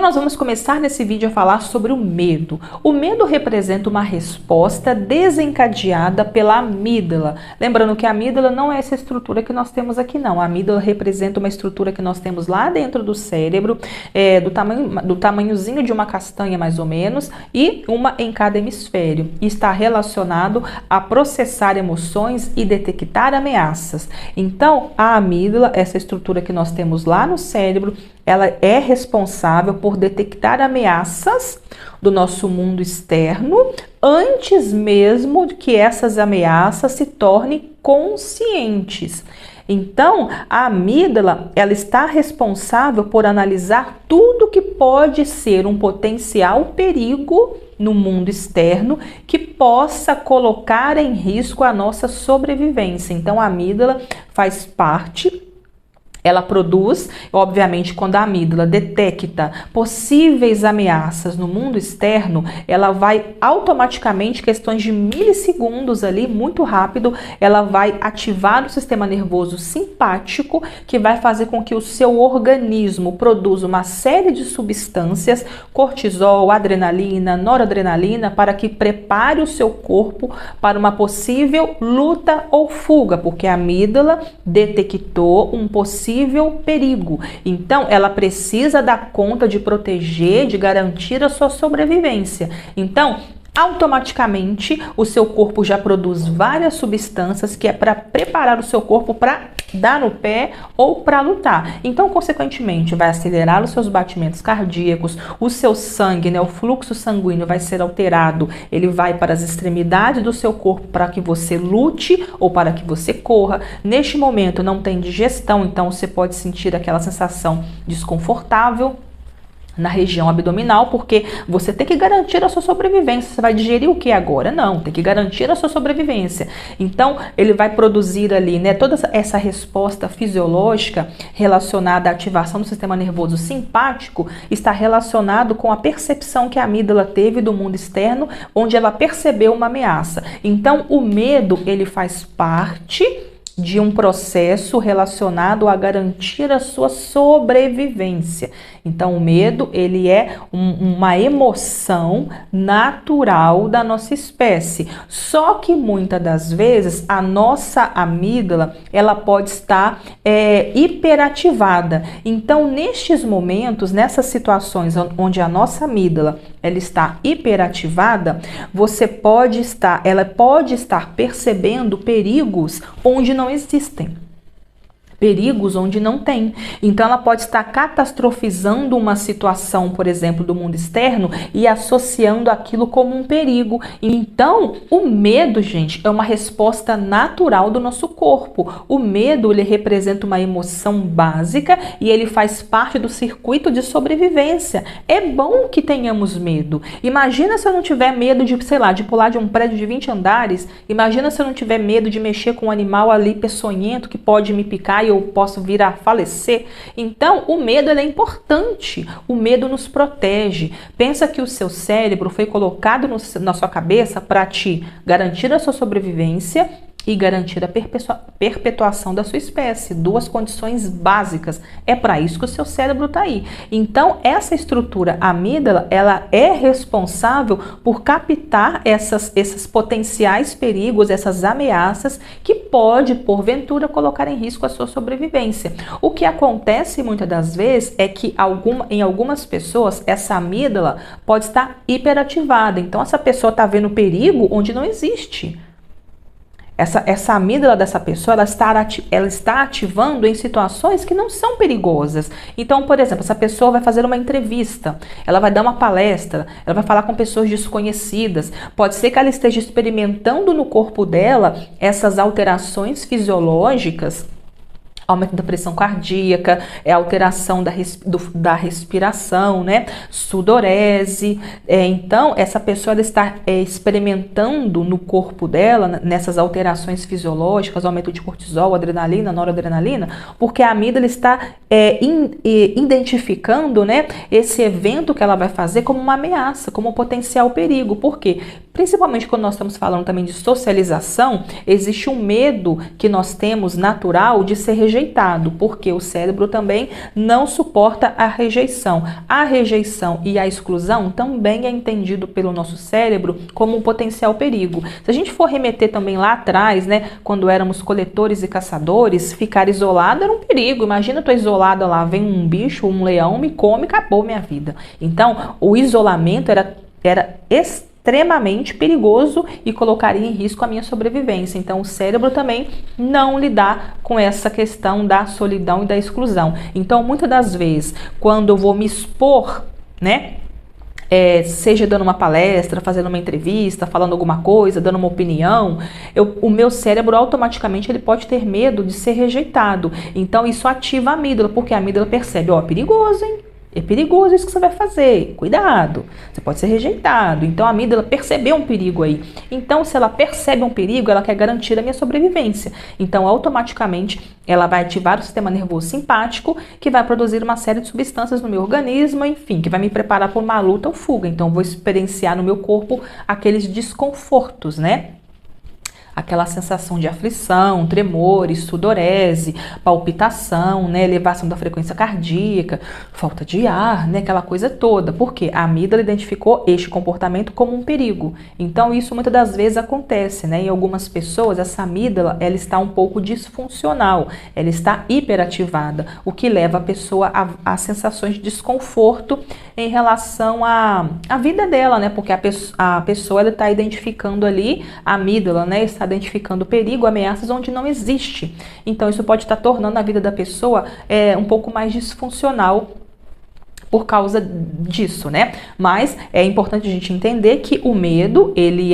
Nós vamos começar nesse vídeo a falar sobre o medo. O medo representa uma resposta desencadeada pela amígdala. Lembrando que a amígdala não é essa estrutura que nós temos aqui, não. A amígdala representa uma estrutura que nós temos lá dentro do cérebro, do tamanhozinho de uma castanha, mais ou menos, e uma em cada hemisfério. E está relacionado a processar emoções e detectar ameaças. Então, a amígdala, essa estrutura que nós temos lá no cérebro, ela é responsável por detectar ameaças do nosso mundo externo antes mesmo que essas ameaças se tornem conscientes. Então, a amígdala, ela está responsável por analisar tudo que pode ser um potencial perigo no mundo externo que possa colocar em risco a nossa sobrevivência. Então, a amígdala faz parte. Ela produz, obviamente, quando a amígdala detecta possíveis ameaças no mundo externo, ela vai automaticamente, questões de milissegundos ali, muito rápido, ela vai ativar o sistema nervoso simpático, que vai fazer com que o seu organismo produza uma série de substâncias, cortisol, adrenalina, noradrenalina, para que prepare o seu corpo para uma possível luta ou fuga, porque a amígdala detectou um possível perigo. Então, ela precisa dar conta de proteger, de garantir a sua sobrevivência. Então, automaticamente, o seu corpo já produz várias substâncias que é para preparar o seu corpo para dar no pé ou para lutar. Então, consequentemente, vai acelerar os seus batimentos cardíacos, o seu sangue, né, o fluxo sanguíneo vai ser alterado, ele vai para as extremidades do seu corpo para que você lute ou para que você corra. Neste momento não tem digestão, então você pode sentir aquela sensação desconfortável na região abdominal, porque você tem que garantir a sua sobrevivência. Você vai digerir o que agora? Não, tem que garantir a sua sobrevivência. Então, ele vai produzir ali, né, toda essa resposta fisiológica relacionada à ativação do sistema nervoso simpático, está relacionado com a percepção que a amígdala teve do mundo externo, onde ela percebeu uma ameaça. Então, o medo, ele faz parte de um processo relacionado a garantir a sua sobrevivência. Então, o medo, ele é uma emoção natural da nossa espécie. Só que, muitas das vezes, a nossa amígdala, ela pode estar hiperativada. Então, nestes momentos, nessas situações onde a nossa amígdala, ela está hiperativada, ela pode estar percebendo perigos onde não existem. Perigos onde não tem. Então, ela pode estar catastrofizando uma situação, por exemplo, do mundo externo e associando aquilo como um perigo. Então, o medo, gente, é uma resposta natural do nosso corpo. O medo, ele representa uma emoção básica e ele faz parte do circuito de sobrevivência. É bom que tenhamos medo. Imagina se eu não tiver medo de, sei lá, de pular de um prédio de 20 andares. Imagina se eu não tiver medo de mexer com um animal ali peçonhento que pode me picar e eu posso vir a falecer. Então, o medo, ele é importante. O medo nos protege. Pensa que o seu cérebro foi colocado na sua cabeça para te garantir a sua sobrevivência e garantir a perpetuação da sua espécie. Duas condições básicas. É para isso que o seu cérebro está aí. Então, essa estrutura amígdala, ela é responsável por captar esses potenciais perigos, essas ameaças que pode, porventura, colocar em risco a sua sobrevivência. O que acontece muitas das vezes é que em algumas pessoas, essa amígdala pode estar hiperativada. Então, essa pessoa está vendo perigo onde não existe. Essa amígdala dessa pessoa, ela está ativando em situações que não são perigosas. Então, por exemplo, essa pessoa vai fazer uma entrevista, ela vai dar uma palestra, ela vai falar com pessoas desconhecidas. Pode ser que ela esteja experimentando no corpo dela essas alterações fisiológicas, aumento da pressão cardíaca, alteração da respiração, né? Sudorese. Então, essa pessoa ela está experimentando no corpo dela, nessas alterações fisiológicas, aumento de cortisol, adrenalina, noradrenalina, porque a amígdala está identificando, né, esse evento que ela vai fazer como uma ameaça, como um potencial perigo. Por quê? Principalmente quando nós estamos falando também de socialização, existe um medo que nós temos natural de ser rejeitado, porque o cérebro também não suporta a rejeição. A rejeição e a exclusão também é entendido pelo nosso cérebro como um potencial perigo. Se a gente for remeter também lá atrás, né, quando éramos coletores e caçadores, ficar isolado era um perigo. Imagina, eu tô isolada lá, vem um bicho, um leão, me come, acabou minha vida. Então, o isolamento era extremamente perigoso e colocaria em risco a minha sobrevivência. Então, o cérebro também não lidar com essa questão da solidão e da exclusão. Então, muitas das vezes, quando eu vou me expor, né, seja dando uma palestra, fazendo uma entrevista, falando alguma coisa, dando uma opinião, o meu cérebro automaticamente ele pode ter medo de ser rejeitado. Então, isso ativa a amígdala, porque a amígdala percebe, ó, perigoso, hein? É perigoso isso que você vai fazer, cuidado, você pode ser rejeitado. Então a amígdala percebeu um perigo aí. Então se ela percebe um perigo, ela quer garantir a minha sobrevivência. Então automaticamente ela vai ativar o sistema nervoso simpático, que vai produzir uma série de substâncias no meu organismo, enfim, que vai me preparar para uma luta ou fuga. Então eu vou experienciar no meu corpo aqueles desconfortos, né? Aquela sensação de aflição, tremores, sudorese, palpitação, né, elevação da frequência cardíaca, falta de ar, né, aquela coisa toda. Porque a amígdala identificou este comportamento como um perigo. Então isso muitas das vezes acontece, né? Em algumas pessoas essa amígdala ela está um pouco disfuncional, ela está hiperativada, o que leva a pessoa a sensações de desconforto em relação à vida dela, né? Porque a pessoa ela está identificando ali a amígdala, né? Está identificando perigo, ameaças onde não existe. Então isso pode estar tornando a vida da pessoa um pouco mais disfuncional por causa disso, né? Mas é importante a gente entender que o medo, ele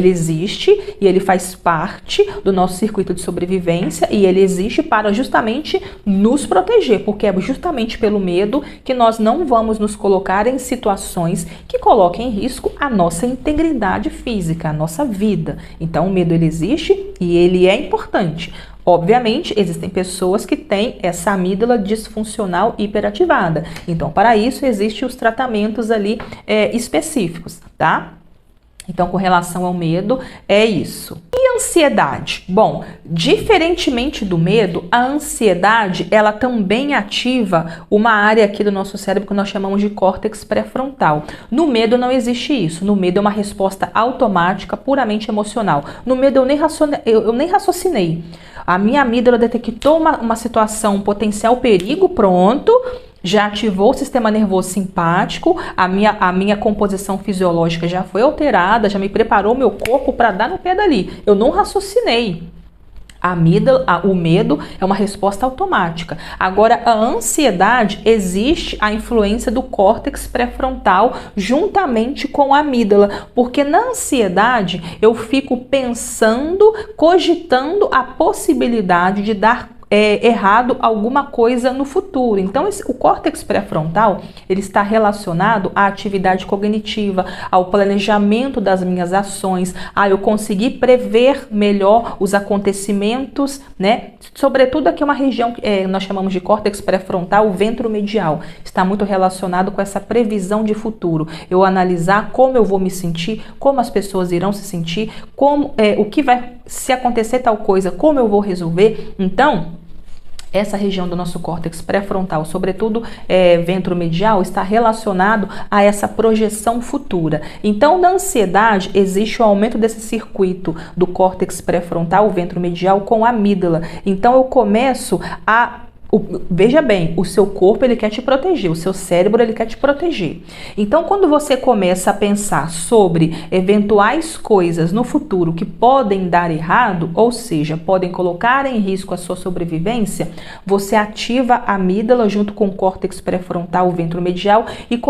existe e ele faz parte do nosso circuito de sobrevivência e ele existe para justamente nos proteger, porque é justamente pelo medo que nós não vamos nos colocar em situações que coloquem em risco a nossa integridade física, a nossa vida. Então o medo ele existe e ele é importante. Obviamente, existem pessoas que têm essa amígdala disfuncional hiperativada. Então, para isso, existem os tratamentos ali específicos, tá? Então, com relação ao medo, é isso. E a ansiedade? Bom, diferentemente do medo, a ansiedade, ela também ativa uma área aqui do nosso cérebro que nós chamamos de córtex pré-frontal. No medo não existe isso. No medo é uma resposta automática, puramente emocional. No medo eu nem raciocinei. A minha amígdala detectou uma situação, um potencial perigo, pronto, já ativou o sistema nervoso simpático, a minha composição fisiológica já foi alterada, já me preparou meu corpo para dar no pé dali. Eu não raciocinei. O medo é uma resposta automática. Agora, a ansiedade, existe a influência do córtex pré-frontal juntamente com a amígdala, porque na ansiedade eu fico pensando, cogitando a possibilidade de dar errado alguma coisa no futuro. Então, o córtex pré-frontal, ele está relacionado à atividade cognitiva, ao planejamento das minhas ações, a eu conseguir prever melhor os acontecimentos, né? Sobretudo aqui uma região que nós chamamos de córtex pré-frontal, o ventromedial, está muito relacionado com essa previsão de futuro. Eu analisar como eu vou me sentir, como as pessoas irão se sentir, o que vai, se acontecer tal coisa, como eu vou resolver. Então, essa região do nosso córtex pré-frontal, sobretudo ventromedial, está relacionado a essa projeção futura. Então, na ansiedade, existe o aumento desse circuito do córtex pré-frontal, o ventromedial, com a amígdala. Então, eu começo veja bem, o seu corpo ele quer te proteger, o seu cérebro ele quer te proteger. Então, quando você começa a pensar sobre eventuais coisas no futuro que podem dar errado, ou seja, podem colocar em risco a sua sobrevivência, você ativa a amígdala junto com o córtex pré-frontal, o ventromedial, e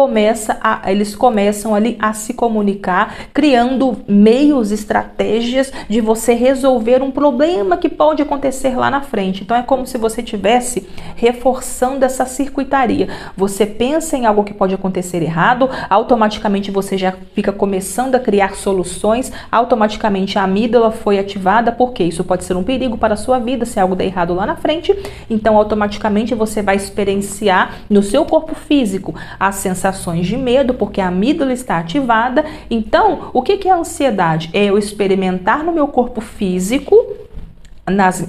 eles começam ali a se comunicar, criando meios, estratégias de você resolver um problema que pode acontecer lá na frente. Então, é como se você tivesse reforçando essa circuitaria. Você pensa em algo que pode acontecer errado, automaticamente você já fica começando a criar soluções, automaticamente a amígdala foi ativada, porque isso pode ser um perigo para a sua vida, se algo der errado lá na frente, então automaticamente você vai experienciar no seu corpo físico as sensações de medo, porque a amígdala está ativada. Então, o que é a ansiedade? É eu experimentar no meu corpo físico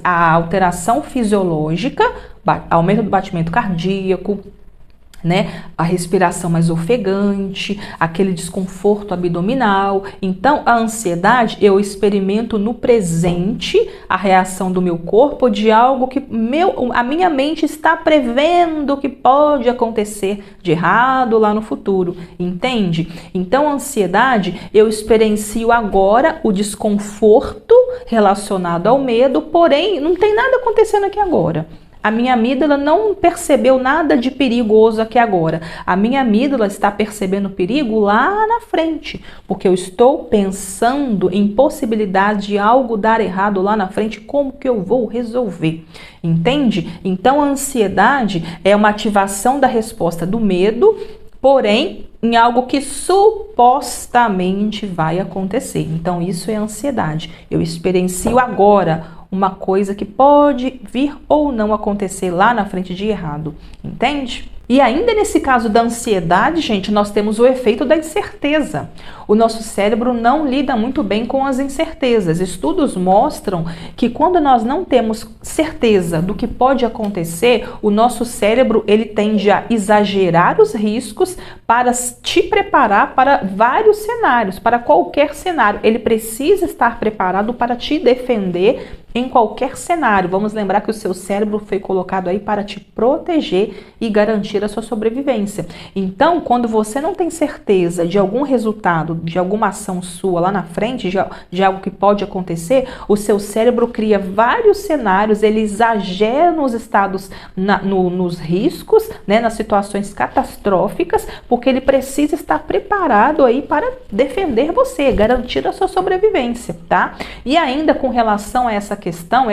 a alteração fisiológica, aumento do batimento cardíaco, né? A respiração mais ofegante, aquele desconforto abdominal. Então, a ansiedade, eu experimento no presente a reação do meu corpo de algo que a minha mente está prevendo que pode acontecer de errado lá no futuro, entende? Então, a ansiedade, eu experiencio agora o desconforto relacionado ao medo, porém, não tem nada acontecendo aqui agora. A minha amígdala não percebeu nada de perigoso aqui agora. A minha amígdala está percebendo perigo lá na frente, porque eu estou pensando em possibilidade de algo dar errado lá na frente, como que eu vou resolver? Entende? Então, a ansiedade é uma ativação da resposta do medo, porém, em algo que supostamente vai acontecer. Então, isso é ansiedade. Eu experiencio agora uma coisa que pode vir ou não acontecer lá na frente de errado, entende? E ainda nesse caso da ansiedade, gente, nós temos o efeito da incerteza. O nosso cérebro não lida muito bem com as incertezas. Estudos mostram que quando nós não temos certeza do que pode acontecer, o nosso cérebro ele tende a exagerar os riscos para te preparar para vários cenários, para qualquer cenário. Ele precisa estar preparado para te defender em qualquer cenário. Vamos lembrar que o seu cérebro foi colocado aí para te proteger e garantir a sua sobrevivência. Então, quando você não tem certeza de algum resultado, de alguma ação sua lá na frente, de algo que pode acontecer, o seu cérebro cria vários cenários, ele exagera nos estados, nos riscos, né, nas situações catastróficas, porque ele precisa estar preparado aí para defender você, garantir a sua sobrevivência, tá? E ainda com relação a essa questão,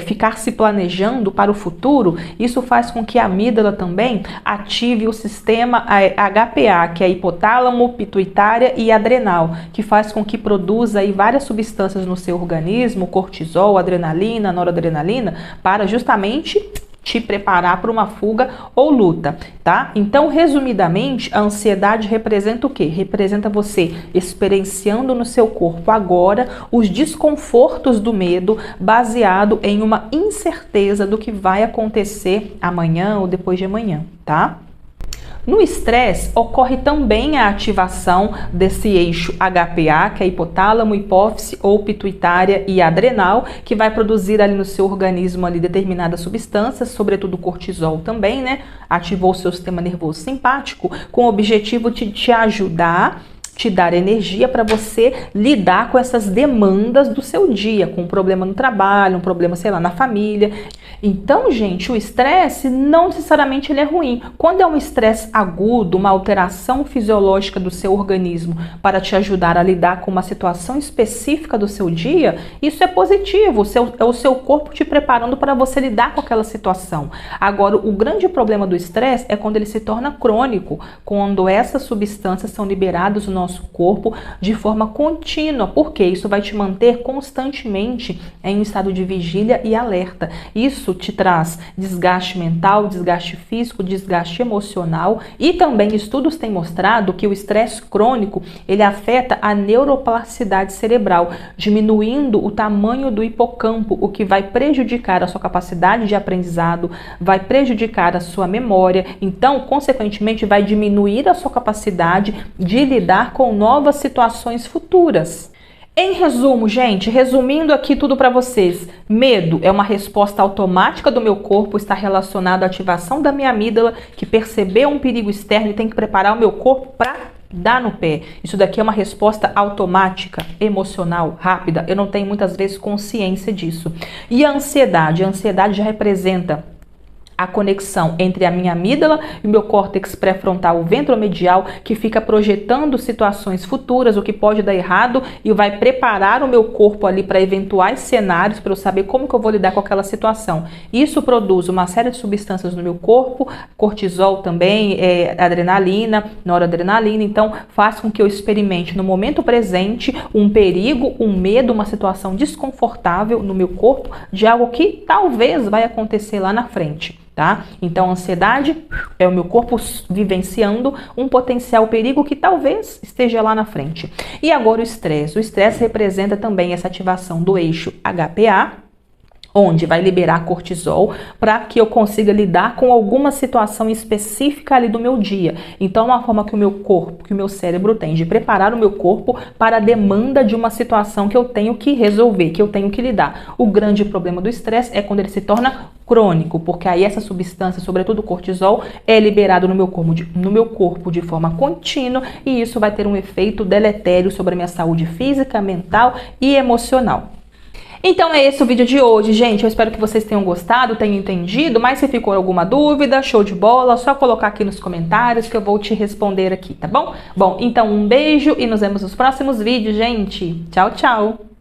ficar se planejando para o futuro, isso faz com que a amígdala também ative o sistema HPA, que é hipotálamo, pituitária e adrenal, que faz com que produza aí várias substâncias no seu organismo, cortisol, adrenalina, noradrenalina, para justamente te preparar para uma fuga ou luta, tá? Então, resumidamente, a ansiedade representa o quê? Representa você experienciando no seu corpo agora os desconfortos do medo baseado em uma incerteza do que vai acontecer amanhã ou depois de amanhã, tá? No estresse, ocorre também a ativação desse eixo HPA, que é hipotálamo, hipófise ou pituitária e adrenal, que vai produzir ali no seu organismo ali determinadas substâncias, sobretudo cortisol também, né? Ativou o seu sistema nervoso simpático com o objetivo de te ajudar, te dar energia para você lidar com essas demandas do seu dia, com um problema no trabalho, um problema, sei lá, na família. Então, gente, o estresse não necessariamente ele é ruim. Quando é um estresse agudo, uma alteração fisiológica do seu organismo para te ajudar a lidar com uma situação específica do seu dia, isso é positivo, é o seu corpo te preparando para você lidar com aquela situação. Agora, o grande problema do estresse é quando ele se torna crônico, quando essas substâncias são liberadas no nosso corpo de forma contínua, porque isso vai te manter constantemente em um estado de vigília e alerta. Isso te traz desgaste mental, desgaste físico, desgaste emocional, e também estudos têm mostrado que o estresse crônico ele afeta a neuroplasticidade cerebral, diminuindo o tamanho do hipocampo, o que vai prejudicar a sua capacidade de aprendizado, vai prejudicar a sua memória, então, consequentemente, vai diminuir a sua capacidade de lidar com novas situações futuras. Em resumo, gente, resumindo aqui tudo para vocês, medo é uma resposta automática do meu corpo, está relacionado à ativação da minha amígdala, que percebeu um perigo externo e tem que preparar o meu corpo para dar no pé. Isso daqui é uma resposta automática, emocional, rápida. Eu não tenho muitas vezes consciência disso. E a ansiedade já representa a conexão entre a minha amígdala e o meu córtex pré-frontal, o ventromedial, que fica projetando situações futuras, o que pode dar errado, e vai preparar o meu corpo ali para eventuais cenários, para eu saber como que eu vou lidar com aquela situação. Isso produz uma série de substâncias no meu corpo, cortisol também, adrenalina, noradrenalina, então faz com que eu experimente no momento presente um perigo, um medo, uma situação desconfortável no meu corpo de algo que talvez vai acontecer lá na frente. Tá? Então, a ansiedade é o meu corpo vivenciando um potencial perigo que talvez esteja lá na frente. E agora o estresse. O estresse representa também essa ativação do eixo HPA, onde vai liberar cortisol para que eu consiga lidar com alguma situação específica ali do meu dia. Então, é uma forma que o meu corpo, que o meu cérebro tem de preparar o meu corpo para a demanda de uma situação que eu tenho que resolver, que eu tenho que lidar. O grande problema do estresse é quando ele se torna crônico, porque aí essa substância, sobretudo o cortisol, é liberado no meu corpo de forma contínua e isso vai ter um efeito deletério sobre a minha saúde física, mental e emocional. Então é esse o vídeo de hoje, gente. Eu espero que vocês tenham gostado, tenham entendido, mas se ficou alguma dúvida, show de bola, só colocar aqui nos comentários que eu vou te responder aqui, tá bom? Bom, então um beijo e nos vemos nos próximos vídeos, gente. Tchau, tchau!